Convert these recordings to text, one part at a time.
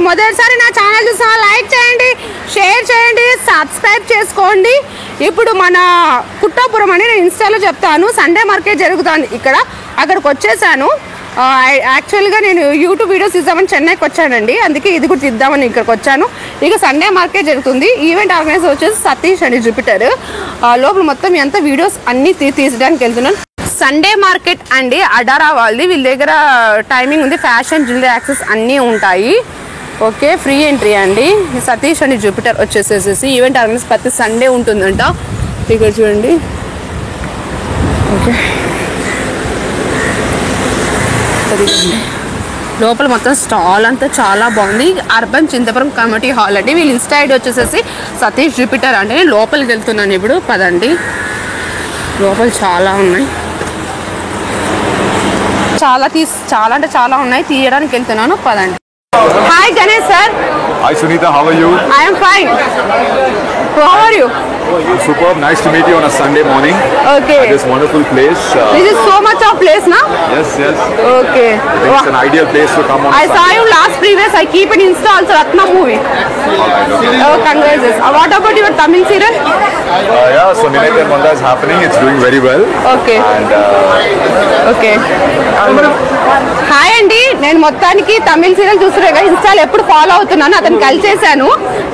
మొదటిసారి నా ఛానల్ చూసా లైక్ చేయండి, షేర్ చేయండి, సబ్స్క్రైబ్ చేసుకోండి. ఇప్పుడు మన పుట్టాపురం అని నేను ఇన్స్టాలో చెప్తాను. సండే మార్కెట్ జరుగుతుంది ఇక్కడ, అక్కడికి వచ్చేసాను. యాక్చువల్గా నేను యూట్యూబ్ వీడియోస్ ఇద్దామని చెన్నైకి వచ్చానండి, అందుకే ఇది కూడా తీద్దామని ఇక్కడికి వచ్చాను. ఇక సండే మార్కెట్ జరుగుతుంది. ఈవెంట్ ఆర్గనైజర్ వచ్చేసి సతీష్ అండి, జూపిటర్. లోపల మొత్తం ఎంత వీడియోస్ అన్నీ తీసడానికి వెళ్తున్నాను. సండే మార్కెట్ అండి, అడారా వాళ్ళది. వీళ్ళ దగ్గర టైమింగ్ ఉంది, ఫ్యాషన్, జ్యువెలరీ యాక్సెస్ అన్నీ ఉంటాయి. ఓకే, ఫ్రీ ఎంట్రీ అండి. సతీష్ అండి, జూపిటర్ వచ్చేసేసి ఈవెంట్ ఆర్గనైజ్ ప్రతి సండే ఉంటుందంట. ఇక్కడ చూడండి. ఓకే, లోపల మొత్తం స్టాల్ అంతా చాలా బాగుంది. అర్బన్ చింతపురం కమిటీ హాల్ అండి. వీళ్ళు ఇన్స్టా ఐడి వచ్చేసేసి సతీష్ జూపిటర్ అంటే. నేను లోపలికి వెళ్తున్నాను ఇప్పుడు, పదండి. లోపల చాలా ఉన్నాయి, చాలా అంటే చాలా ఉన్నాయి, తీయడానికి వెళ్తున్నాను, పదండి. Hi Ganesh sir. Hi Sunita, how are you? I am fine. How are you? Superb, nice to meet you on a Sunday morning. Okay. At this wonderful place. This is so much of place, na? Yes. Okay. It's an ideal place to come on. I saw you last previous. I keep it Insta also, Ratna movie. Oh, congratulations. What about your Tamil serial? Yeah, so Ninethan Vanda is happening. It's doing very well. Okay. And okay. Hi అండి, నేను మొత్తానికి తమిళ serial చూస్తున్నాగా, ఇన్స్టాలో ఎప్పుడు follow అవుతున్నాను. అతను కలిసేసాను.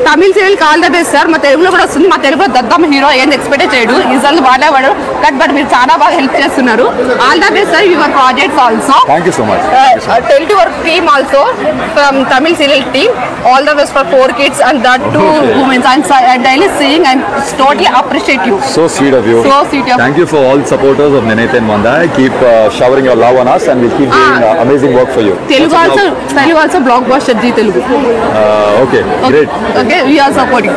Tamil serial all the best sir. మా తెలుగులో కూడా వస్తుంది. మా తెలుగులో దద్దమ్మ హీరో ఏంది ఎక్స్పెక్ట్ చేయడు, ఈసారి బాగాలేవాడు. బట్ మీరు చాలా బాగా హెల్ప్ చేస్తున్నారు. All the best sir, your projects also. Thank you so much. Tell to your team also from Tamil serial team. All the best for 4 kids and that too women. I'm daily seeing and totally appreciate you. So sweet of you. So sweet of you. Thank you for all supporters of Ninethan Vanda. Keep showering your love on us and we'll keep doing amazing work for you. Telugu also blockbuster Zee Telugu. Okay, great. Okay, we are supporting.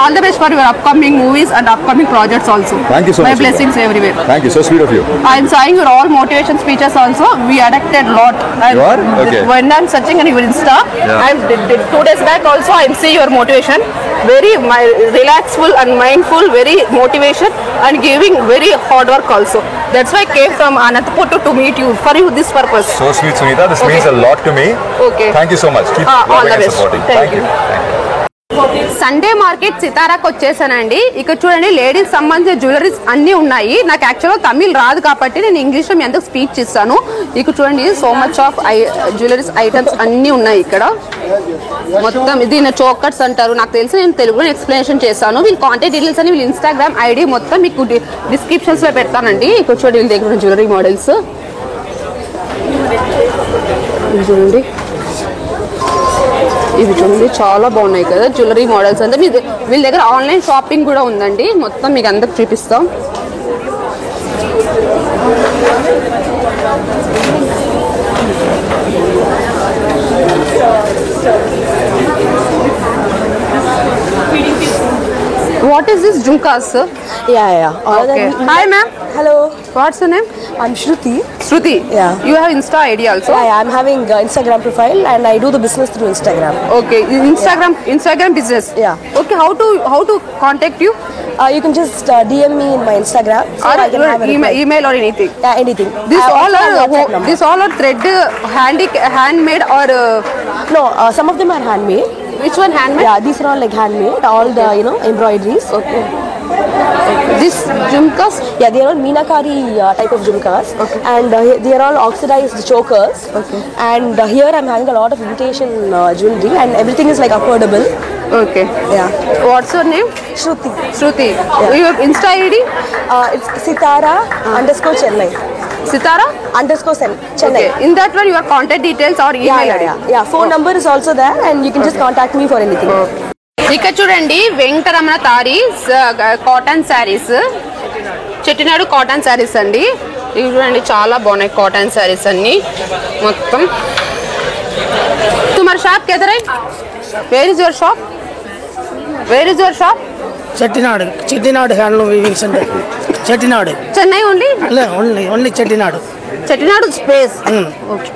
All the best for your upcoming movies and upcoming projects also. Thank you so much. My blessings everywhere. Thank you, so sweet of you. I'm saying your all motivation speeches also. We adapted lot. You are? Okay. When I'm searching on your Insta, Yeah. I'm 2 days back also I'm seeing your motivation. Very relaxful and mindful, very motivation and giving very hard work also. That's why I came from Anantapur to meet you for you this purpose. So sweet, Sunita. This means a lot to me. Okay. Thank you so much. Keep all loving the and best. supporting. Thank you. Sunday market సితారాకు వచ్చేసానండి. ఇక్కడ చూడండి, ladies సంబంధించిన jewelleries అన్నీ ఉన్నాయి. నాకు యాక్చువల్గా తమిళ్ రాదు కాబట్టి నేను ఇంగ్లీష్లో మీ అందరికి స్పీచ్ ఇస్తాను. ఇక్కడ చూడండి, so much of jewelleries items అన్నీ ఉన్నాయి ఇక్కడ. మొత్తం దీన్ని చోకర్స్ అంటారు. నాకు తెలిసి నేను తెలుగులో ఎక్స్ప్లెనేషన్ చేస్తాను. వీళ్ళ కాంటాక్ట్ డీటెయిల్స్ అని వీళ్ళ ఇన్స్టాగ్రామ్ ఐడి మొత్తం మీకు డిస్క్రిప్షన్స్లో పెడతానండి. ఇక్కడ చూడండి, వీళ్ళ దగ్గర జ్యువెలరీ మోడల్స్ చూడండి. ఇవి చూడండి, చాలా బాగున్నాయి కదా జ్యువెలరీ మోడల్స్ అంతా. వీళ్ళ దగ్గర ఆన్లైన్ షాపింగ్ కూడా ఉందండి. మొత్తం మీకు అందరికి చూపిస్తాం. What is this jhumkas? Yeah. Okay. Hi ma'am. Hello. What's your name? I'm Shruti. Shruti. Yeah. You have Insta ID also? Yeah, I'm having Instagram profile and I do the business through Instagram. Okay. Instagram business. Yeah. Okay. How to contact you? You can just DM me in my Instagram. So Or I can have a reply. email or anything. Yeah, anything. These I all also have WhatsApp number. these all are thread handmade or No, some of them are handmade. which one handmade? Yeah, these are all like handmade. All the embroideries. Okay. This jhumkas? Yeah, they are all Meenakari type of jhumkas. Okay. And they are all oxidized chokers. Okay. And here I'm having a lot of imitation jewelry and everything is like affordable. Okay. Yeah. What's your name? Shruti. Shruti. Yeah. Your Insta ID? It's Sitara _ Chennai. Sitara? _ Chennai. Okay. In that one, your contact details or email ID? Yeah. Phone number is also there and you can just contact me for anything. ఇక్కడ చూడండి, వెంకటరమణ తారీస్ cotton saris, Chettinad cotton saris అండి. ఇవి చూడండి, చాలా బాగున్నాయి cotton saris అన్ని మొత్తం. తుమార్ షాప్ కెదరై? Where is your shop? Chettinad Handloom Weaving Center. Chettinad. Chennai only? Only Chettinad. Chettinad space. Okay.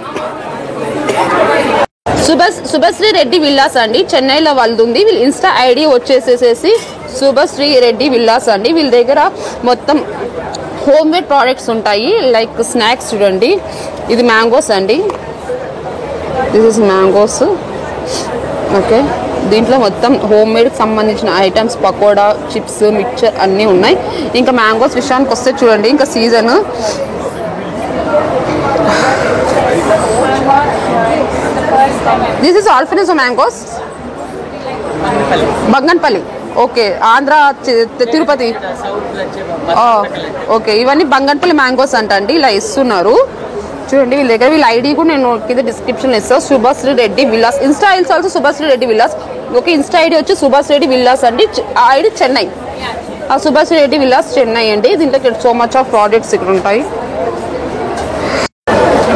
Subhashree Reddy Vilas అండి, చెన్నైలో వాళ్ళది ఉంది. వీళ్ళ ఇన్స్టా ఐడి వచ్చేసేసి శుభశ్రీ రెడ్డి విల్లాస్ అండి. వీళ్ళ దగ్గర మొత్తం హోమ్ మేడ్ ప్రోడక్ట్స్ ఉంటాయి. లైక్ స్నాక్స్ చూడండి, ఇది మ్యాంగోస్ అండి. This is mangoes. ఓకే, దీంట్లో మొత్తం హోమ్ మేడ్కి సంబంధించిన ఐటమ్స్, పకోడా, చిప్స్, మిక్చర్ అన్నీ ఉన్నాయి. ఇంకా మ్యాంగోస్ విషయానికి వస్తే చూడండి, ఇంకా season. This is alphonsos mangoes, Banganapalli. Okay, Andhra Tirupati. Okay, ఇవన్నీ బంగన్పల్లి మ్యాంగోస్ అంట అండి. ఇలా ఇస్తున్నారు చూడండి. వీళ్ళ దగ్గర వీళ్ళ ఐడి కూడా నేను కింద డిస్క్రిప్షన్ ఇస్తాను. సుభాశ్రీ రెడ్డి విల్లాస్, ఇన్స్టా ఐల్స్ also Subhashree Reddy Vilas. Okay, Insta ID వచ్చి సుభాష్ రెడ్డి విల్లాస్ అండి. ఆ ఐడి చెన్నై, ఆ సుభాష్ రెడ్డి విల్లాస్ చెన్నై అండి. దీంట్లో సో మచ్ ఆఫ్ ప్రోడక్ట్స్ ఇక్కడ ఉంటాయి.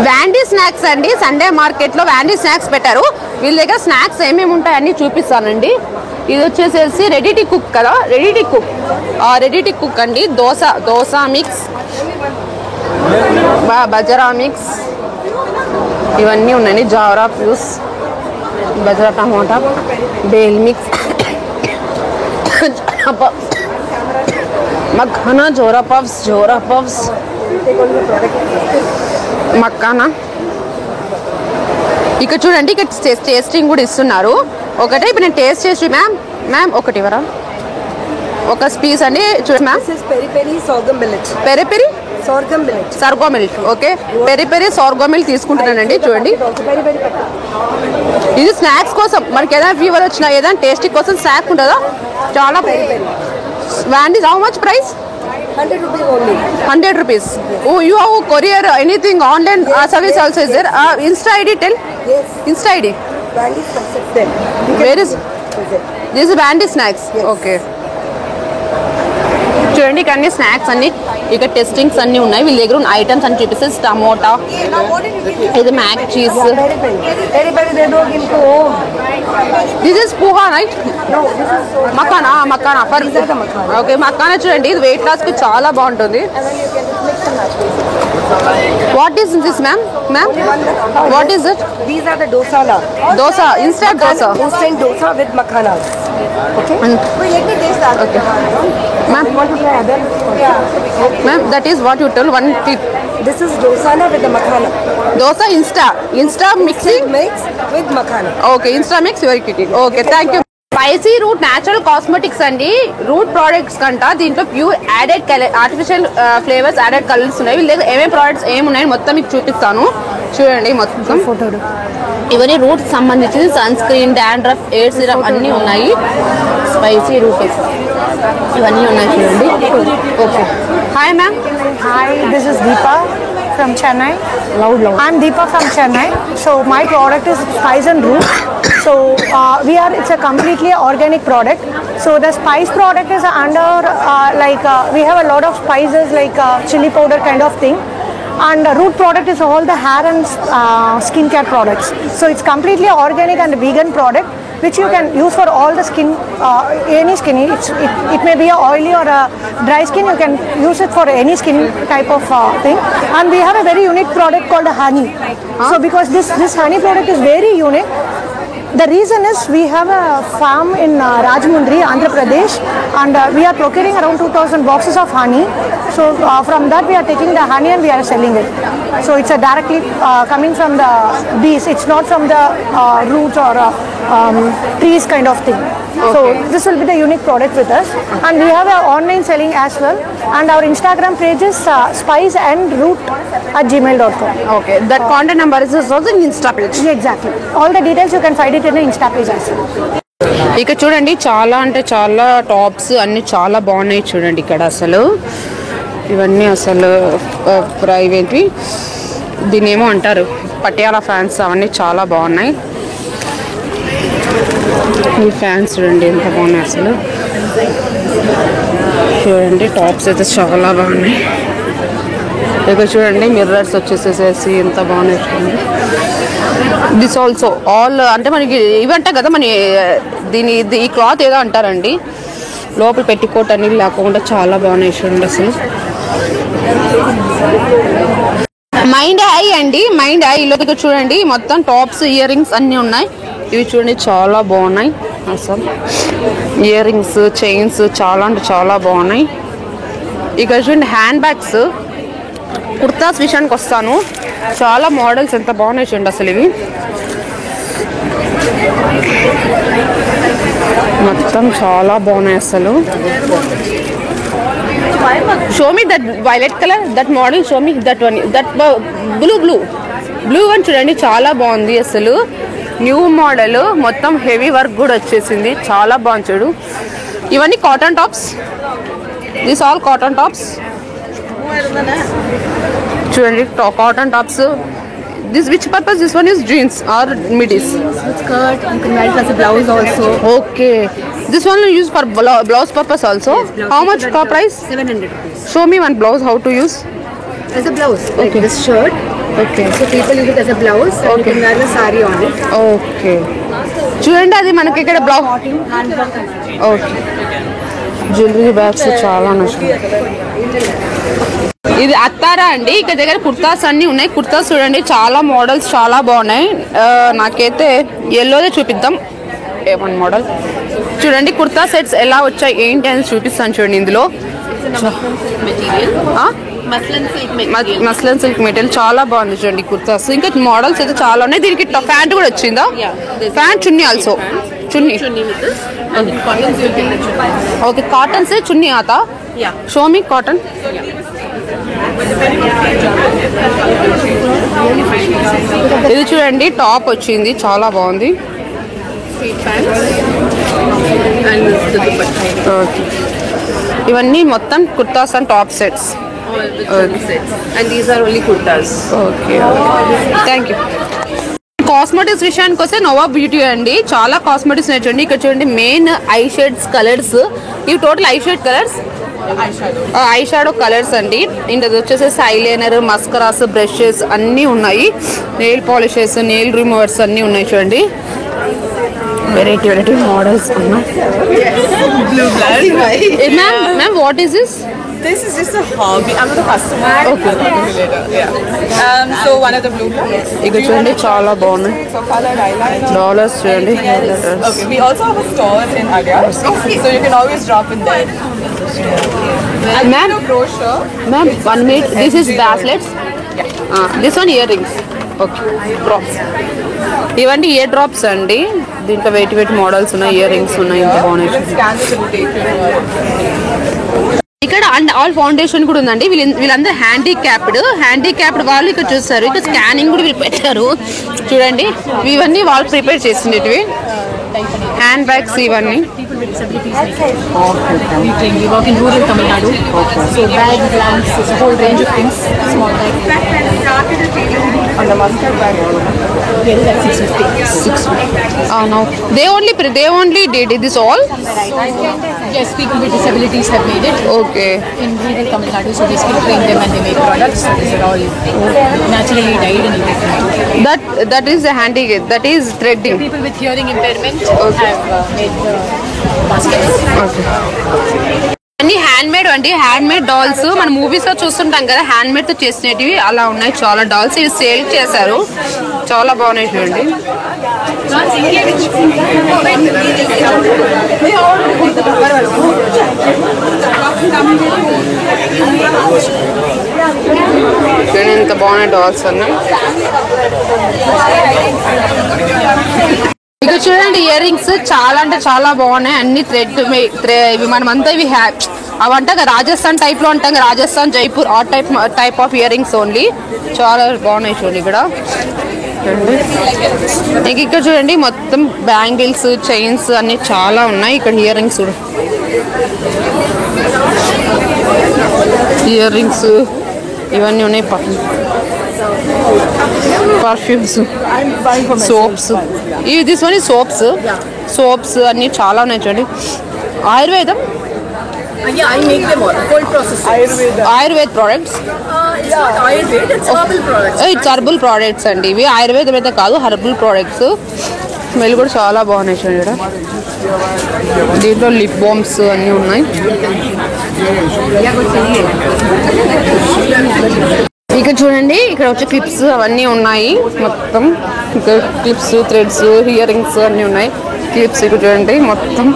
వ్యాండీ స్నాక్స్ అండి, సండే మార్కెట్లో వ్యాండీ స్నాక్స్ పెట్టారు. వీళ్ళ దగ్గర స్నాక్స్ ఏమేమి ఉంటాయి అన్నీ చూపిస్తానండి. ఇది వచ్చేసేసి రెడీ టు కుక్ కదా, రెడీ టు కుక్ అండి. దోశ మిక్స్, బజరా మిక్స్, ఇవన్నీ ఉన్నాయండి. Jowar puffs, bajra tomato, bhel mix, makhana, jowar puffs, makhana. ఇక్కడ చూడండి, ఇక్కడ టేస్టింగ్ కూడా ఇస్తున్నారు. ఒకటే ఇప్పుడు నేను టేస్ట్ చేసి మ్యామ్ ఒకటి ఇవ్వరా, ఒక పీస్ అండి. చూడండి మ్యామ్, పెరి సర్గో మిల్క్. ఓకే, పెరి సర్గో మిల్క్ తీసుకుంటున్నానండి. చూడండి, ఇది స్నాక్స్ కోసం, మనకి ఏదైనా ఫీవర్ వచ్చినా ఏదైనా టేస్టీ కోసం స్నాక్ ఉంటుందా. చాలా వ్యాండీ. How much price? 100 rupees. Oh, you have courier anything online service also is there? Insta ID tell. Yes. Insta ID. Vandy snacks is there. Where is? This is Vandy snacks. Yes. Okay. చూడండి, ఇక్కడ అన్ని snacks అన్ని, ఇక్కడ testings అన్ని ఉన్నాయి. వీళ్ళ దగ్గర ఉన్న ఐటమ్స్ అని చూపిస్తే టమోటా, ఇది మ్యాక్ చీజ్. దిస్ ఇస్ పూహా right? Makhana for. Okay, makhana చూడండి, ఇది వెయిట్ లాస్ కి చాలా బాగుంటుంది. What is this ma'am? What is it? These are the dosala. Dosa, instant dosa. Instant dosa with makhana. Okay. Wait, let me taste that. Okay. Ma'am, Want to try other? ma'am, that is what you told. One tip. This is dosana with the makhana. Dosa insta mixing. Mix with makhana. Okay, insta mix very quickly. Okay, thank you. Spicy root natural cosmetics అండి. Root products కంట దీంట్లో pure added artificial flavours, added colours ఉన్నాయి. వీళ్ళ దగ్గర ఏమేమి products ఏమున్నాయని మొత్తం మీకు చూపిస్తాను. చూడండి, మొత్తం ఇవన్నీ రూట్స్ సంబంధించి sunscreen, dandruff, hair syrup అన్నీ ఉన్నాయి. స్పైసీ రూట్ ఇవన్నీ ఉన్నాయి చూడండి. Okay, hi ma'am. Hi, this is Deepa from Chennai. Loud. I'm Deepa from Chennai. So my product is Spice and Root. So it's a completely organic product. So the spice product is under we have a lot of spices like chili powder kind of thing. And root product is all the hair and skincare products. So it's completely organic and vegan product, which you can use for all the skin, any skin. It may be a oily or a dry skin. You can use it for any skin type of thing. And we have a very unique product called honey. So because this honey product is very unique. The reason is we have a farm in Rajahmundry, Andhra Pradesh, and we are procuring around 2,000 boxes of honey. So from that we are taking the honey and we are selling it. So it's directly coming from the bees. It's not from the roots or trees kind of thing. Okay. So this will be the unique product with us, and we have our online selling as well. And our Instagram page is spiceandroot@gmail.com. Okay, that contact number is also in Insta page. Exactly. All the details you can find it in the Insta page as well. ఇక చూడండి, చాలా అంటే చాలా tops అన్ని చాలా బాగున్నాయి చూడండి. ఇక్కడ అసలు ఇవన్నీ అసలు ప్రైవేట్, దీని ఏమో అంటారు పటియాలా ఫ్యాన్స్, అవన్నీ చాలా బాగున్నాయి. ఈ ఫ్యాన్స్ చూడండి ఎంత బాగున్నాయి అసలు. చూడండి, టాప్స్ అయితే చాలా బాగున్నాయి. ఇక చూడండి, మిర్రర్స్ వచ్చేసేసి ఎంత బాగున్నాయి చూడండి. దిస్ ఆల్సో ఆల్ అంటే మనకి ఇవంట కదా, మన దీని ఈ క్లాత్ ఏదో అంటారండి, లోపల పెట్టికోట్ అనేది లేకుండా చాలా బాగున్నాయి చూడండి అసలు. మైండ్ ఐ అండి, మైండ్ ఐలో చూడండి మొత్తం టాప్స్, ఇయర్ రింగ్స్ అన్నీ ఉన్నాయి. ఇవి చూడండి చాలా బాగున్నాయి అసలు. ఇయర్ రింగ్స్, చైన్స్ చాలా అంటే చాలా బాగున్నాయి. ఇక్కడ చూడండి హ్యాండ్ బ్యాగ్స్, కుర్తాస్ విషయానికి వస్తాను. చాలా మోడల్స్ ఎంత బాగున్నాయి చూడండి అసలు. ఇవి మొత్తం చాలా బాగున్నాయి అసలు. Show me that violet colour, that model, show me that one, that blue one చూడండి, చాలా బాగుంది అసలు. న్యూ మోడల్, మొత్తం హెవీ వర్క్ కూడా వచ్చేసింది, చాలా బాగుంది చూడు. ఇవన్నీ cotton tops, this all cotton tops చూడండి, cotton tops. This which purpose? This one is jeans or middies? Skirt, you can wear it as a blouse also. Okay. This one is used for blouse purpose also. Yes, blouse. How much price? 700 rupees. Show me one blouse how to use. As a blouse, like Okay. this shirt. Okay. So people use it as a blouse and you can wear the saree on it. Okay. చూడండి అది మనకి ఇక్కడ blouse. Okay. Jewellery bags చాలా నచ్చాయి. ఇది అత్తారా అండి, ఇక్కడ దగ్గర కుర్తాస్ అన్ని ఉన్నాయి. కుర్తాస్ చూడండి, చాలా మోడల్స్ చాలా బాగున్నాయి. నాకైతే ఎల్లోదే చూపిద్దాం. ఏమన్ మోడల్ చూడండి, కుర్తా సెట్స్ ఎలా వచ్చాయి ఏంటి అని చూపిస్తాను చూడండి. ఇందులో మస్లిన్ సిల్క్ మెటీరియల్ చాలా బాగుంది చూడండి కుర్తాస్. ఇంకా మోడల్స్ అయితే చాలా ఉన్నాయి. దీనికి ప్యాంట్ కూడా వచ్చిందా? Pant, chunni also. Chunni okay. Cotton సే చున్నీ ఆతా? Show me cotton. ఇది చూడండి, టాప్ వచ్చింది, చాలా బాగుంది. ఇవన్నీ మొత్తం kurtas and top sets. And these are only kurtas. Okay, thank you. Cosmetics విషయానికి వస్తే నోవా బ్యూటీ అండి, చాలా కాస్మెటిక్స్ చూడండి. ఇక్కడ చూడండి, మెయిన్ ఐ షేడ్స్ కలర్స్, ఇవి total eye shade colours, eye shadow colours అండి. ఇందులో వచ్చేసేసి ఐలైనర్, మస్కరాస్, బ్రషెస్ అన్నీ ఉన్నాయి. నెయిల్ పాలిషెస్, నెయిల్ రిమూవర్స్ అన్నీ ఉన్నాయి చూడండి. వెరైటీ మోడల్స్ ఉన్నాయి. Ma'am what is this? This is just a hobby. I'm not a customer. Okay. Yeah. So one of the blue ones. ఇక్కడ చూడండి, చాలా బాగున్నాయి. For colored eyeliner. డాలర్స్ చూడండి. Okay. We also have a store in Adyar. Okay. So you can always drop in there. Ma'am, Brochure. ma'am, 1 minute. This is bracelets. This one earrings. Okay. Drops. ఇవన్నీ ear drops అండి. దీంట్లో wait models ఉన్నాయి, ear rings ఉన్నాయి, ఇంకా బాగున్నాయి. Scan it to take it. ఇక్కడ and all foundation కూడా ఉందండి. వీళ్ళందరూ హ్యాండిక్యాప్డ్ వాళ్ళు ఇక్కడ చూస్తారు. ఇక్కడ స్కానింగ్ కూడా వీళ్ళు పెట్టారు చూడండి. ఇవన్నీ వాళ్ళు ప్రిపేర్ చేసినవి హ్యాండ్ బ్యాగ్స్ ఇవన్నీ. We work in rural Tamil Nadu. So bags, lamps, it's a whole range of things. Small bag. On the mustard bag. Here is at 650. No, they only did this all. Yes, people with disabilities have made it. Okay. In rural Tamil Nadu, so we skill train them and they make products. These are all naturally dyed and everything. That is a handicap. That is threading. People with hearing impairment have made the baskets. అన్ని hand made అండి. Hand made dolls మన movies లో చూస్తుంటాం కదా, hand made తో చేసినవి అలా ఉన్నాయి. చాలా డాల్స్ ఇవి సేల్ చేశారు, చాలా బాగున్నాయి చూడండి. ఎంత బాగున్నాయి డాల్స్ అన్న. ఇక చూడండి, ఇయర్ రింగ్స్ చాలా అంటే చాలా బాగున్నాయి. అన్ని థ్రెడ్ ఇవి మనమంతా ఇవి అవంట రాజస్థాన్ టైప్ లో ఉంటాం, రాజస్థాన్, జైపూర్ ఆ type of ear rings only. చాలా బాగున్నాయి చూడండి ఇక్కడ. ఇక్కడ చూడండి, మొత్తం బ్యాంగిల్స్, చైన్స్ అన్ని చాలా ఉన్నాయి. ఇక్కడ ఇయర్ రింగ్స్ కూడా, ఇయర్ రింగ్స్ ఇవన్నీ ఉన్నాయి. పర్ఫ్యూమ్స్, సోప్స్, ఇవి దిస్ వన్ సోప్స్ అన్ని చాలా ఉన్నాయి చూడండి. ఆయుర్వేదం, Yeah, I make them all. Cold process. Ayurveda products. It's not Ayurveda, it's herbal products. It's herbal products అండి. ఇవి ఆయుర్వేదం అయితే కాదు, హర్బల్ ప్రోడక్ట్స్. స్మెల్ కూడా చాలా బాగున్నాయి చూడండి. దీంట్లో లిప్ బామ్స్ అన్నీ ఉన్నాయి. ఇక్కడ చూడండి, ఇక్కడ వచ్చే క్లిప్స్ అవన్నీ ఉన్నాయి మొత్తం. ఇక్కడ క్లిప్స్, థ్రెడ్స్, ఇయర్ రింగ్స్ అన్నీ ఉన్నాయి. క్లిప్స్ ఇక్కడ చూడండి మొత్తం.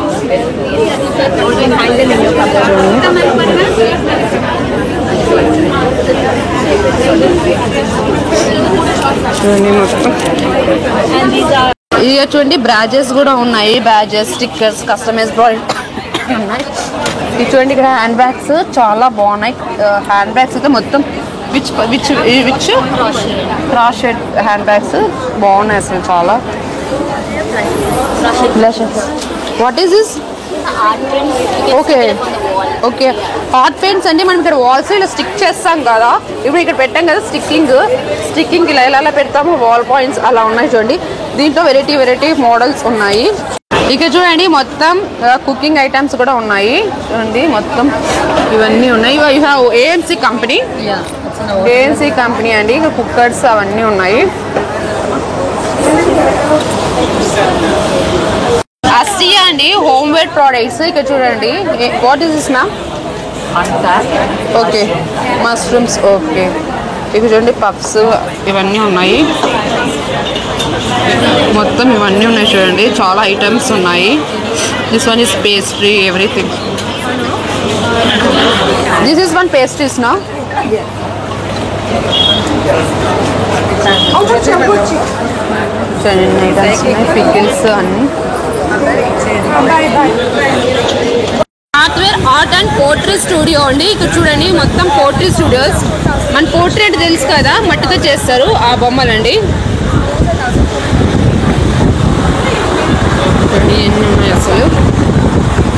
చూడండి మొత్తం. ఈ ఇక చూడండి బ్రాజెస్ కూడా ఉన్నాయి, బ్యాజెస్, స్టిక్కర్స్, కస్టమైజ్ ప్రోడక్ట్ ఉన్నాయి. ఇది చూడండి ఇక్కడ హ్యాండ్ బ్యాగ్స్ చాలా బాగున్నాయి. హ్యాండ్ బ్యాగ్స్ అయితే మొత్తం which cross shade hand bags బాగున్నాయి అసలు చాలా. What is this? Okay okay hot paints అంటే మనం ఇక్కడ వాల్స్ ఇలా స్టిక్ చేస్తాం కదా, ఇప్పుడు ఇక్కడ పెట్టాం కదా స్టిక్కింగ్ ఇలా ఇలా పెడతాము, వాల్ పాయింట్స్ అలా ఉన్నాయి చూడండి. దీంట్లో వెరైటీ మోడల్స్ ఉన్నాయి. ఇక చూడండి మొత్తం కుకింగ్ ఐటమ్స్ కూడా ఉన్నాయి చూడండి, మొత్తం ఇవన్నీ ఉన్నాయి. ఏఎంసీ కంపెనీ అండి, ఇక కుక్కర్స్ అవన్నీ ఉన్నాయి. అస్టియా అండి హోమ్ వేర్ ప్రోడక్ట్స్. ఇక్కడ చూడండి what is this ma'am? Okay mushrooms. Okay ఇక చూడండి పఫ్స్ ఇవన్నీ ఉన్నాయి, మొత్తం ఇవన్నీ ఉన్నాయి చూడండి, చాలా ఐటమ్స్ ఉన్నాయి. This one is pastry everything. This is one pastries నా? ఐటమ్స్ ఉన్నాయి, పికిల్స్ అన్నీ. Hardware art and poultry studio అండి. ఇక్కడ చూడండి మొత్తం పోర్ట్రీ స్టూడియోస్. మన పోర్ట్రీ అంటే తెలుసు కదా, మట్టితో చేస్తారు ఆ బొమ్మలండి. చూడండి ఎన్ని ఉన్నాయి అసలు.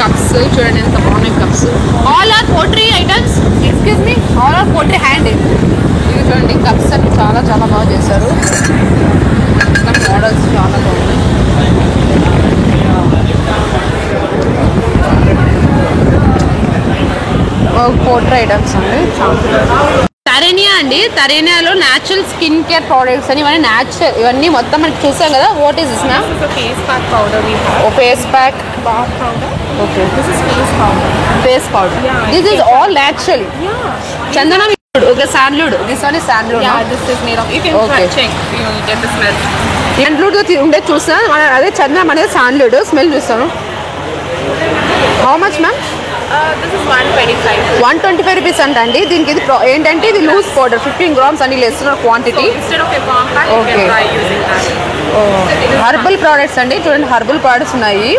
కప్స్ చూడండి ఎంత బాగున్నాయి cups. All are pottery items, excuse me, all are pottery hand. ఇది చూడండి కప్స్ అన్ని చాలా బాగా చేశారు. మోడల్స్ చాలా బాగున్నాయి. పోర్ట్రీ ఐటమ్స్ అండి. తరేనియా అండి, తరేనియాలో న్యాచురల్ స్కిన్ కేర్ ప్రోడక్ట్స్ అని ఇవన్నీ న్యాచురల్, ఇవన్నీ మొత్తం మనకి చూసాం కదా. What is this ma'am? Face pack powder we have. Oh face pack, Bath powder. Okay This is face powder. Face powder. This is all natural. చందనం, okay sandalwood. This one is sandalwood. Yeah, this is made of. You can Okay. check. You will get the smell. శాండ్లుడ్ ఉండే చూస్తాను, అదే చందనం అనేది శాండ్లుడ్. Smell చూస్తాను. How much ma'am? This is 125. 125 rupees అండి. దీనికి ఇది ఏంటంటే ఇది లూజ్ పౌడర్ 15 grams అని వేస్తున్నారు quantity. Instead of a compact, you Okay. can try using that. Herbal products అండి. చూడండి హర్బల్ ప్రోడక్ట్స్ ఉన్నాయి.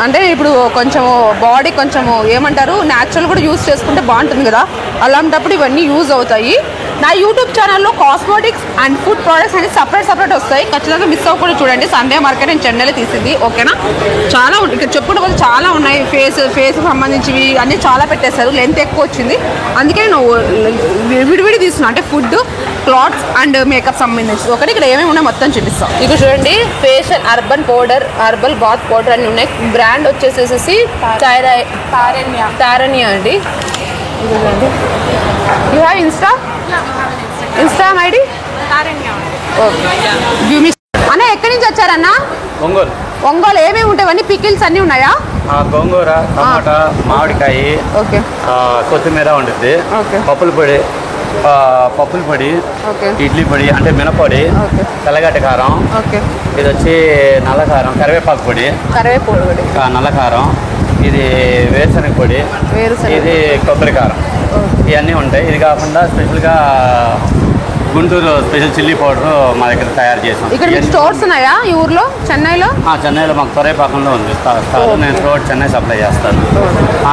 అంటే ఇప్పుడు కొంచెం బాడీ కొంచెం ఏమంటారు న్యాచురల్ కూడా యూజ్ చేసుకుంటే బాగుంటుంది కదా, అలాంటప్పుడు ఇవన్నీ యూజ్ అవుతాయి. నా యూట్యూబ్ ఛానల్లో కాస్మెటిక్స్ అండ్ ఫుడ్ ప్రోడక్ట్స్ అనేది సపరేట్ వస్తాయి. ఖచ్చితంగా మిస్ అవ్వకుండా చూడండి. సండే మార్కెట్ నేను చెన్నైలో తీసింది, ఓకేనా. చాలా ఇక్కడ చెప్పుకుంటే పోతే చాలా ఉన్నాయి. ఫేస్కి సంబంధించివి అన్నీ చాలా పెట్టేశారు, లెంత్ ఎక్కువ వచ్చింది, అందుకే నేను విడివిడి తీసుకున్నాను. అంటే ఫుడ్, క్లాత్స్ అండ్ మేకప్ సంబంధించి ఒకటి ఇక్కడ ఏమేమి ఉన్నాయి మొత్తం చూపిస్తాం. ఇక్కడ చూడండి facial urban powder, herbal bath powder అన్నీ ఉన్నాయి. బ్రాండ్ వచ్చేసేసి తారణ్య అండి. You have Instagram ID? Okay. అన్న ఎక్కడి నుంచి వచ్చారన్నా? ఒంగోలు. ఏమేమి ఉంటాయి అన్నీ? పికిల్స్ అన్నీ ఉన్నాయా? గోంగూర, టమాటా, మామిడికాయ, ఓకే, కొత్తిమీర ఉంటుంది, ఓకే, పప్పుల పొడి, ఓకే, ఇడ్లీ పొడి అంటే మినపొడి, ఓకే, తెల్లగడ్డ కారం, ఓకే, ఇది వచ్చి నల్ల కారం, కరివేపాకు పొడి, నల్ల కారం, ఇది వేరుశనగ పొడి, ఇది కొబ్బరి కారం, ఇవన్నీ ఉంటాయి. ఇది కాకుండా స్పెషల్గా గుంటూరు స్పెషల్ చిల్లీ పౌడర్ మా దగ్గర తయారు చేసాం. ఇక్కడ మీకు స్టోర్స్ ఉన్నాయా ఈ ఊర్లో? చెన్నైలో మాకు తొరైపాకంలో ఉంది. నేను త్రూఅవుట్ చెన్నై సప్లై చేస్తాను.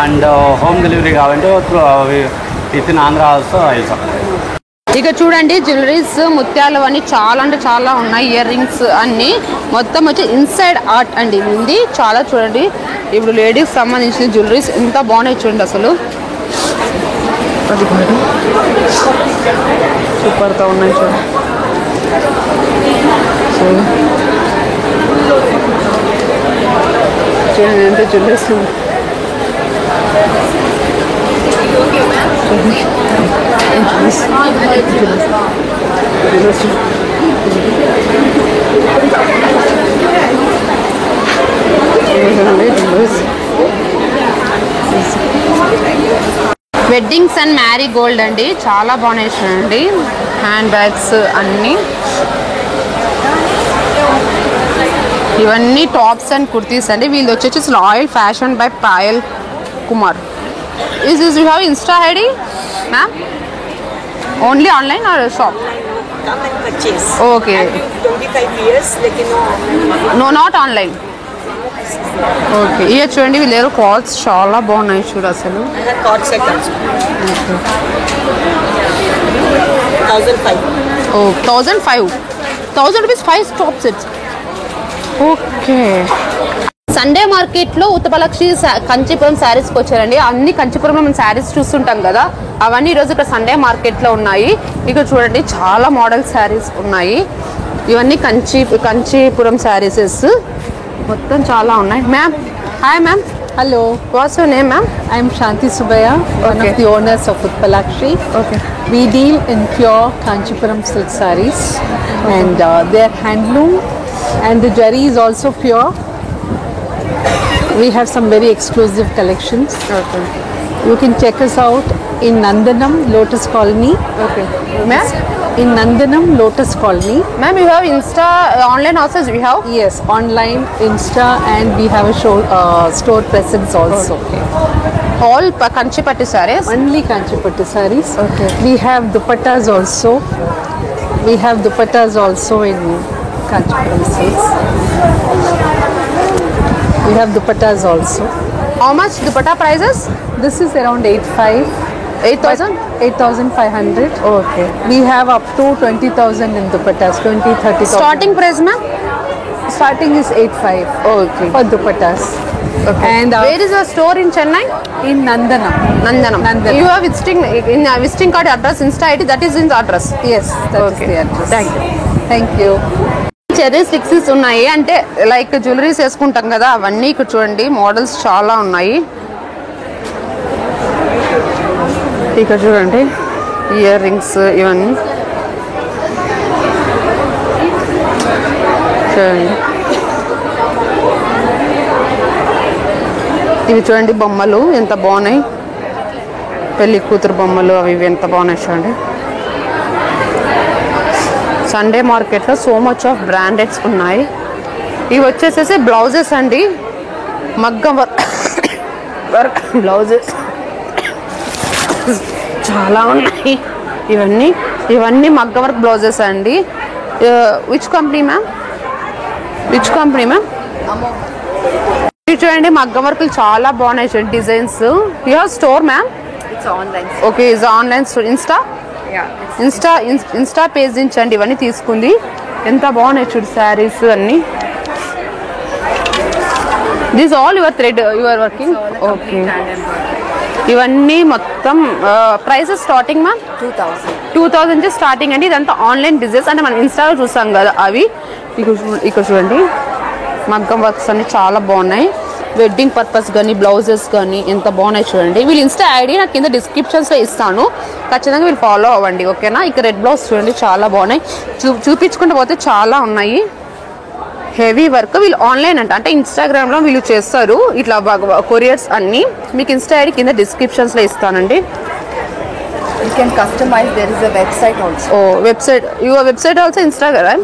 అండ్ హోమ్ డెలివరీ కావాలంటే with in Andhra also I supply. ఇక చూడండి జ్యువెలరీస్, ముత్యాలు అన్నీ చాలా అంటే చాలా ఉన్నాయి. ఇయర్ రింగ్స్ అన్నీ మొత్తం వచ్చి ఇన్సైడ్ ఆర్ట్ అండి ఉంది చాలా. చూడండి ఇప్పుడు లేడీస్ సంబంధించిన జ్యువెలరీస్ ఎంత బాగున్నాయి చూడండి అసలు. అది సూపర్తో ఉన్నాయి చూడండి. చూడండి ఎంత జ్యువెలరీస్ ఉంది. వెడ్డింగ్స్ అండ్ మ్యారీ గోల్డ్ అండి, చాలా బాగున్నాయి చూడండి. హ్యాండ్ బ్యాగ్స్ అన్నీ, ఇవన్నీ టాప్స్ అండ్ కుర్తీస్ అండి. వీళ్ళు వచ్చేసి royal fashion by Payal Kumar. Is this you have Insta ID, ma'am? Only online or shop? come and purchase. Okay. And 25 years, लेकिन No, not online. ఓకే ఇక చూడండి వీళ్ళ దగ్గర క్లాత్స్ చాలా బాగున్నాయి చూడు అసలు. card set also. 1005. ఓ 1000 rupees 5 top sets. Okay Sunday మార్కెట్లో ఉత్తపలక్షి కంచిపురం శారీస్కి వచ్చారండి. అన్ని కంచిపురంలో మనం శారీస్ చూస్తుంటాం కదా, అవన్నీ ఈరోజు ఇక్కడ సండే మార్కెట్లో ఉన్నాయి. ఇక్కడ చూడండి చాలా మోడల్ శారీస్ ఉన్నాయి. ఇవన్నీ కంచిపురం శారీసెస్ మొత్తం చాలా ఉన్నాయి. Ma'am hi ma'am. Hello, what's your name ma'am? I am Shanti Subaya, one Okay. of the owners of Utpalakshi. Okay. We deal in pure Kanchipuram silk sarees, and they are handloom, and the jari is also pure. We have some very exclusive collections. Okay You can check us out in Nandanam, Lotus Colony. Okay ma'am. In Nandanam, Lotus Colony. Ma'am, you have Insta online also we have? Yes, online, Insta, and we have a store presence also. All Kanchipatti sarees? Only Kanchipatti sarees. Okay. We have dupattas also. We have dupattas also in Kanchipuram silks. We have dupattas also. How much dupatta prices? This is around 8,000? 8,500. Okay. We have up to 20,000 in dupattas, 20, 30,000. Starting price, ma'am? Starting is 8,500 Okay. for dupattas. Okay. And where is your store in Chennai? in Nandanam. Nandanam. Nandanam. You have visiting card address, Insta ID, that is in the address. Yes, that is Okay. the address. Thank you. Thank you. Cherry sticks ఉన్నాయి, అంటే like jewelleries వేసుకుంటాం కదా అవన్నీ. ఇక్కడ చూడండి models చాలా ఉన్నాయి. ఇక్కడ చూడండి ఇయర్ రింగ్స్ ఇవన్నీ చూడండి. ఇవి చూడండి బొమ్మలు ఎంత బాగున్నాయి, పెళ్లి కూతురు బొమ్మలు అవి ఇవి ఎంత బాగున్నాయి చూడండి. సండే మార్కెట్లో సో మచ్ ఆఫ్ బ్రాండెడ్స్ ఉన్నాయి. ఇవి వచ్చేసేసి బ్లౌజెస్ అండి, మగ్గం వర్క్ బ్లౌజెస్ చాలా ఉన్నాయి. ఇవన్నీ మగ్గం వర్క్ బ్లౌజెస్ అండి. Which company ma'am? చూడండి మగ్గం వర్క్లు చాలా బాగున్నాయి చూడండి designs. You have store ma'am? It's online. Okay it's online store. Insta page నుంచి అండి ఇవన్నీ తీసుకుంది. ఎంత బాగున్నాయి చూడు శారీస్ అన్నీ. This all your thread you are working? Okay ఇవన్నీ మొత్తం ప్రైసెస్ స్టార్టింగ్ మ్యామ్ 2000 నుంచి స్టార్టింగ్ అండి. ఇదంతా ఆన్లైన్ బిజినెస్ అంటే మనం ఇన్స్టాలో చూసాం కదా అవి. ఇక్కడ చూడండి మగ్గం వర్క్స్ అన్ని చాలా బాగున్నాయి. వెడ్డింగ్ పర్పస్ కానీ బ్లౌజెస్ కానీ ఎంత బాగున్నాయి చూడండి. వీళ్ళు ఇన్స్టా ఐడి నాకు కింద డిస్క్రిప్షన్స్లో ఇస్తాను, ఖచ్చితంగా వీళ్ళు ఫాలో అవ్వండి ఓకేనా. ఇక్కడ రెడ్ బ్లౌజ్ చూడండి చాలా బాగున్నాయి. చూపించుకుంటూ పోతే చాలా ఉన్నాయి. హెవీ వర్క్ వీళ్ళు ఆన్లైన్ అంటే ఇన్స్టాగ్రామ్లో వీళ్ళు చేస్తారు ఇట్లా కొరియర్స్ అన్నీ. మీకు ఇన్స్టా ఐడి కింద డిస్క్రిప్షన్స్లో ఇస్తానండి. You can customize. There is a website also. Oh website, your website also Instagram?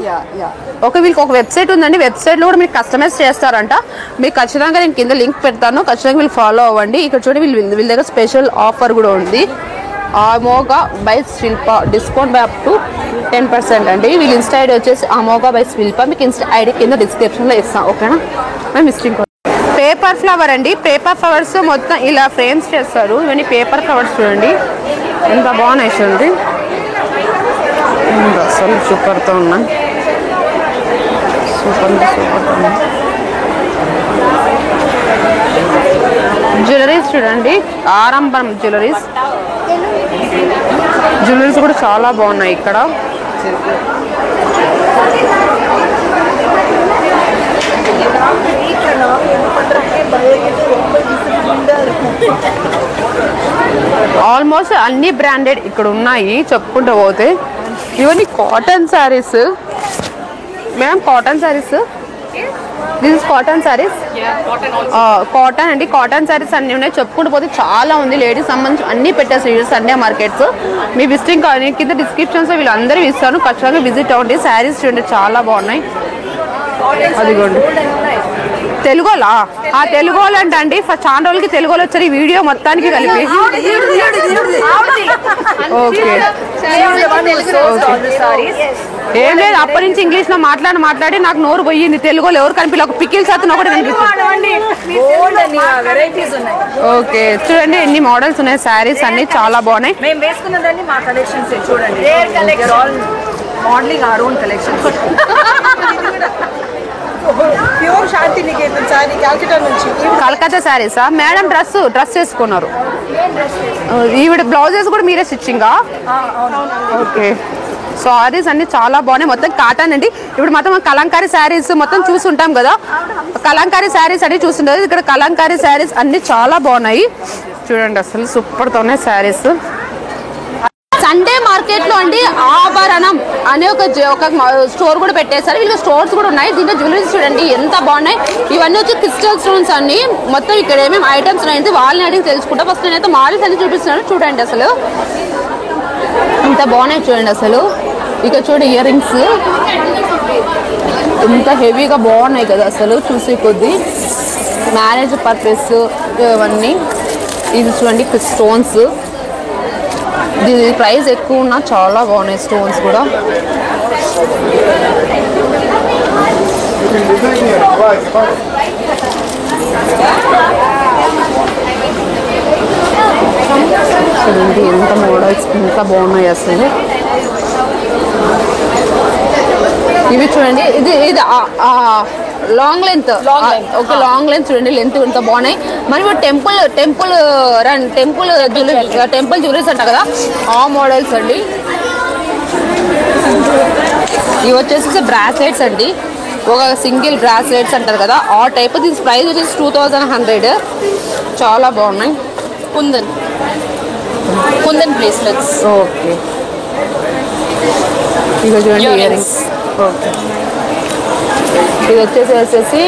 Okay వీళ్ళకి ఒక వెబ్సైట్ ఉందండి, వెబ్సైట్లో కూడా మీరు కస్టమైజ్ చేస్తారంట. మీకు ఖచ్చితంగా నేను కింద లింక్ పెడతాను, ఖచ్చితంగా వీళ్ళు ఫాలో అవ్వండి. ఇక్కడ చూడండి వీళ్ళ దగ్గర స్పెషల్ ఆఫర్ కూడా ఉంది. Amogha by Shilpa discount by up to 10% అండి. వీళ్ళు ఇన్స్టా ఐడి వచ్చేసి అమోఘా బై శిల్ప. మీకు ఇన్స్టా ఐడి కింద డిస్క్రిప్షన్లో ఇస్తాను ఓకేనా. మేము విజిటింగ్ పేపర్ ఫ్లవర్ అండి. పేపర్ ఫ్లవర్స్ మొత్తం ఇలా ఫ్రేమ్స్ చేస్తారు. ఇవన్నీ పేపర్ ఫ్లవర్స్ చూడండి ఎంత బాగున్నాయి చూడండి. అసలు సూపర్తో ఉన్నాయి, సూపర్తో ఉన్నాయి. జ్యువెలరీస్ చూడండి, ఆరంభం జ్యువెలరీస్ కూడా చాలా బాగున్నాయి ఇక్కడ. ఆల్మోస్ట్ అన్ని బ్రాండెడ్ ఇక్కడ ఉన్నాయి చెప్పుకుంటూ పోతే. ఇవన్నీ cotton saris ma'am, cotton saris. This is cotton saris. Cotton అండి, కాటన్ శారీస్ అన్నీ ఉన్నాయి. చెప్పుకుంటూ పోతే చాలా ఉంది. లేడీస్ సంబంధించి అన్ని పెట్టేసి సండే మార్కెట్స్. మీ విజిటింగ్ కింద డిస్క్రిప్షన్స్లో వీళ్ళందరూ ఇస్తాను, ఖచ్చితంగా విజిట్ అవ్వండి. శారీస్ చూడండి చాలా బాగున్నాయి. అదిగోండి తెలుగులా తెలుగు వాళ్ళు అండి చాలా రోజులకి తెలుగులో వచ్చారు ఈ వీడియో మొత్తానికి కలిపి. ఓకే ఏం లేదు అప్పటి నుంచి ఇంగ్లీష్ లో మాట్లాడి నాకు నోరు పోయింది. తెలుగులో ఎవరు కనిపించలేదు. ఒక పికిల్ శాతం ఒకటి కనిపిస్తుంది. ఓకే చూడండి ఎన్ని మోడల్స్ ఉన్నాయి. శారీస్ అన్ని చాలా బాగున్నాయి. మేము వేసుకున్నదాన్ని మా కలెక్షన్స్ చూడండి. Modelling are own collections. Pure Shanti Niketan sari Calcutta నుంచి. కలకత్తా శారీసా మేడం? డ్రెస్ చేసుకున్నారు. ఈవిడ బ్లౌజెస్ కూడా మీరే స్టిచ్చింగా? ఓకే సారీస్ అన్ని చాలా బాగున్నాయి. మొత్తం కాటన్ అండి. ఇప్పుడు మొత్తం కలంకారీ శారీస్ మొత్తం చూసుంటాం కదా. కలంకారీ శారీస్ అన్ని చూస్తుంటారు. ఇక్కడ కలంకారీ శారీస్ అన్ని చాలా బాగున్నాయి. చూడండి అసలు సూపర్ తో ఉన్నాయి శారీస్. సండే మార్కెట్ లో అండి ఆభరణం అనే ఒక స్టోర్ కూడా పెట్టేశారు. వీళ్ళు స్టోర్స్ కూడా ఉన్నాయి. దీంట్లో జ్యువెలరీస్ చూడండి ఎంత బాగున్నాయి. ఇవన్నీ వచ్చి క్రిస్టల్ స్టోన్స్ అన్ని. మొత్తం ఇక్కడ ఏమేమి ఐటమ్స్ ఉన్నాయి వాళ్ళని అడిగి తెలుసుకుంటా. ఫస్ట్ నేనైతే మోడల్స్ అన్ని చూపిస్తున్నాను. చూడండి అసలు ఎంత బాగున్నాయి. చూడండి అసలు ఇక చూడండి ఇయర్ రింగ్స్ ఎంత హెవీగా బాగున్నాయి కదా అసలు చూసే కొద్దీ. మ్యారేజ్ పర్పస్ ఇవన్నీ. ఇది చూడండి స్టోన్స్. దీని ప్రైస్ ఎక్కువ ఉన్నా చాలా బాగున్నాయి స్టోన్స్ కూడా. చూడండి ఎంత మోడల్స్ ఎంత బాగున్నాయి అసలు. ఇవి చూడండి ఇది long length. Okay long length చూడండి లెంత్ ఎంత బాగున్నాయి. మరి టెంపుల్ జ్యువెలరీస్ అంట కదా ఆ మోడల్స్ అండి. ఇవి వచ్చేసి బ్రాస్లెట్స్ అండి. ఒక సింగిల్ బ్రాస్లెట్స్ అంటారు కదా ఆ టైప్. దీని ప్రైస్ వచ్చేసి 2100. చాలా బాగున్నాయి. కుందన్ బ్రేస్లెట్స్. ఓకే ఇక చూడండి ఇయర్ రింగ్స్. ఓకే ఇది వచ్చేసి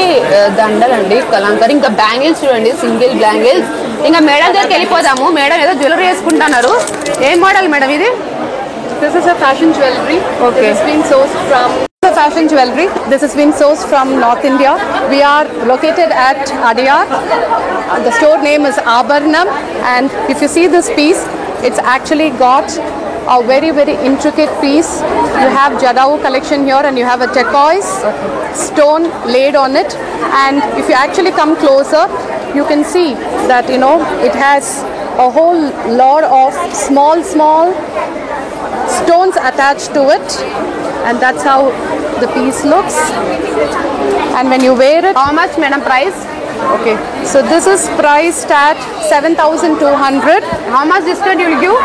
దండలండి కలంకారీ. ఇంకా బ్యాంగిల్స్ చూడండి సింగిల్ బ్యాంగిల్స్. ఇంకా మేడం దగ్గరికి వెళ్ళిపోదాము. మేడం ఏదో జ్యువెలరీ వేసుకుంటున్నారు. ఏం మోడల్ మేడం ఇది? This is a fashion jewelry. Okay. This is being sourced from fashion jewelry. This is being sourced from North India. We are located at Adyar. The store name is Abharnam, and if you see this piece, it's actually got a very intricate piece. You have Jadao collection here, and you have a turquoise stone laid on it. And if you actually come closer, you can see that it has a whole lot of small stones attached to it, and that's how the piece looks. And when you wear it, How much madam price? okay, so this is priced at 7,200. How much discount you will give?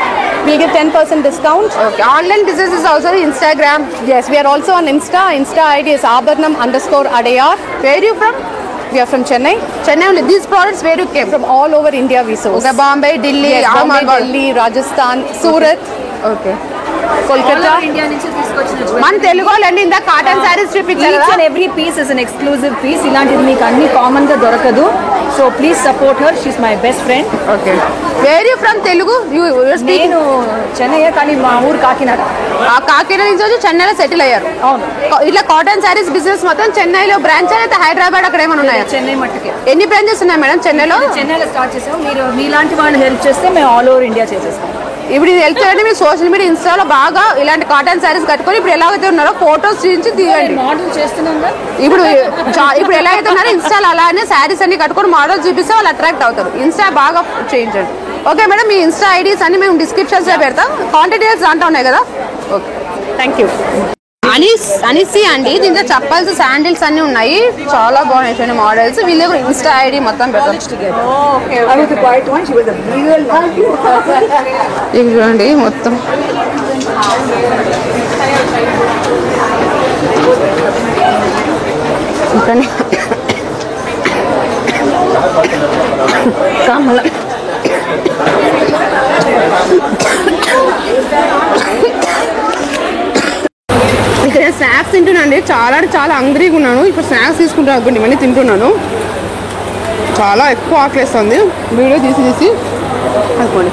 We get 10% discount. Okay. Online business is also Instagram. Yes, we are also on Insta. Insta ID is Abharnam_Adayar. Where are you from? We are from Chennai. Chennai only. These products where you came? From all over India we source. Okay, Bombay, Delhi, Yes, Bombay, Ahmedabad. Delhi, Rajasthan, Surat, Okay. Kolkata. India నుంచి తీసుకొచ్చిన మన తెలుగు వాళ్ళండి ఇందా cotton saris చూపించారు each and every piece is an exclusive piece. ఇలాంటిది మీకు అన్ని common గా దొరకదు. So please support her. She's my best friend. Okay. Where you from Telugu? You speak. నేను చెన్నై కానీ మా ఊరు కాకినాడ. ఆ కాకినాడ నుంచి వచ్చి చెన్నైలో సెటిల్ అయ్యారు. అవును. ఇట్లా కాటన్ సారీస్ బిజినెస్ మొత్తం చెన్నైలో బ్రాంచ్ అయితే హైదరాబాద్ అక్కడ ఏమైనా ఉన్నాయా? చెన్నై మట్టుకే. ఎన్ని బ్రాంచెస్ ఉన్నాయి మేడం చెన్నైలో? చెన్నైలో స్టార్ట్ చేసాం. మీరు మీలాంటి వాళ్ళు హెల్ప్ చేస్తే మేము ఆల్ ఓవర్ ఇండియా చేసేస్తాం. ఇప్పుడు ఇది వెళ్తారంటే మీరు సోషల్ మీడియా ఇన్స్టాలో బాగా ఇలాంటి కాటన్ సారీస్ కట్టుకొని ఇప్పుడు ఎలాగైతే ఉన్నారో ఫోటోస్ తీయించి తీయండి. మోడల్ చేస్తున్నాం. ఇప్పుడు ఎలా అయితే ఉన్నారో ఇన్స్టాలో అలానే శారీస్ అన్ని కట్టుకొని మోడల్ చూపిస్తే వాళ్ళు అట్రాక్ట్ అవుతారు. ఇన్స్టా బాగా చేయించండి. ఓకే మేడం మీ ఇన్స్టా ఐడీస్ అన్ని మేము డిస్క్రిప్షన్స్లో పెడతాం. కాంటాక్ట్ డీటెయిల్స్ దాంట్లో ఉన్నాయి కదా. Okay thank you. అనిసి అండి దీంట్లో చప్పల్స్ శాండిల్స్ అన్ని ఉన్నాయి. చాలా బాగున్నాయి చూడండి మోడల్స్. వీళ్ళ దగ్గర ఇన్స్టా ఐడి మొత్తం పెడతాం. ఇది చూడండి మొత్తం ఇక్కడ కమల ఇక్కడ స్నాక్స్ తింటున్నాను. చాలా హంగ్రీగా ఉన్నాను. ఇప్పుడు స్నాక్స్ తీసుకుంటాను అనుకోండి. ఇవన్నీ తింటున్నాను. చాలా ఎక్కువ ఆకలిస్తుంది. వీడియో తీసి అనుకోండి.